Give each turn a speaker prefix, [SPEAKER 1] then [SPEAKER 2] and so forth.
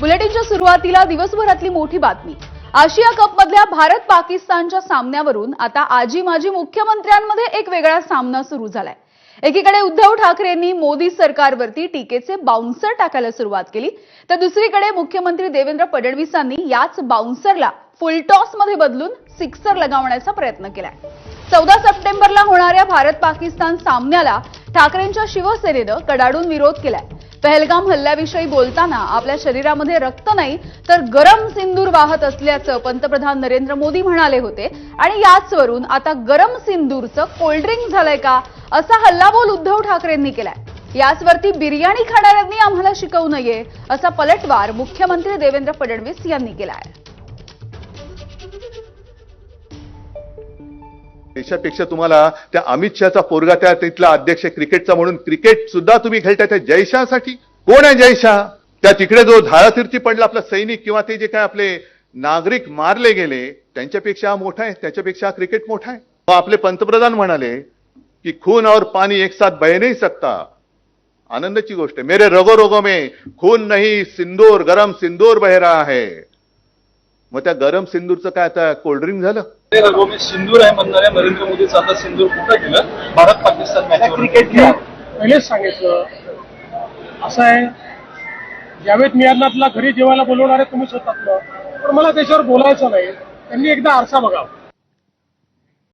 [SPEAKER 1] बुलेटिनच्या सुरुवातीला दिवसभरातली मोठी बातमी। आशिया कप मधल्या भारत पाकिस्तानच्या सामन्यावरून आता आजी माजी मुख्यमंत्र्यांमध्ये एक वेगळा सामना सुरू झालाय। एकीकडे उद्धव ठाकरेंनी मोदी सरकारवरती टीकेचे बाउन्सर टाकायला सुरुवात केली, तर दुसरीकडे मुख्यमंत्री देवेंद्र फडणवीसांनी याच बाउन्सरला फुलटॉस मध्ये बदलून सिक्सर लगावण्याचा प्रयत्न केलाय। 14 सप्टेंबरला होणाऱ्या भारत पाकिस्तान सामन्याला ठाकरेंच्या शिवसेनेनं कडाडून विरोध केलाय। पहलगाम हल्ल्याविषयी बोलताना आपल्या शरीरामध्ये रक्त नाही तर गरम सिंदूर वाहत असल्याचं पंतप्रधान नरेंद्र मोदी म्हणाले होते आणि याचवरून आता गरम सिंदूरचं कोल्ड्रिंक झालंय का असा हल्लाबोल उद्धव ठाकरेंनी केलाय। याचवरती बिर्याणी खाणाऱ्यांनी आम्हाला शिकवू नये असा पलटवार मुख्यमंत्री देवेंद्र फडणवीस यांनी केलाय।
[SPEAKER 2] देशापेक्षा तुम्हाला त्या अमित शहाचा पोरगा त्या तिथला अध्यक्ष क्रिकेटचा म्हणून क्रिकेट सुद्धा तुम्ही खेळताय त्या जयशाहसाठी। कोण आहे जयशाह? त्या तिकडे जो धारातीर्थी पडला आपला सैनिक किंवा ते जे काय आपले नागरिक मारले गेले त्यांच्यापेक्षा मोठा आहे, त्याच्यापेक्षा क्रिकेट मोठा आहे। आपले पंतप्रधान म्हणाले की खून और पानी एक साथ बह नहीं सकता। आनंदाची गोष्ट है, मेरे रगो रगो में खून नहीं सिंदूर गरम सिंदूर बह रहा है। मग त्या गरम सिंदूरचं काय आता कोल्ड्रिंक झालं?
[SPEAKER 3] रगो में सिंदूर आहे म्हणणाऱ्या नरेंद्र मोदीचं आता सिंदूर कुठं गेलं? भारत पाकिस्तान मॅच क्रिकेट खेळ
[SPEAKER 4] पहिलेच सांगितलं असं आहे, जावेद मियाँला घरी जेवायला बोलवणार आहे तुम्ही स्वतःतलं, पण मला त्याच्यावर बोलायचं नाही। त्यांनी एकदा आरसा बघावा।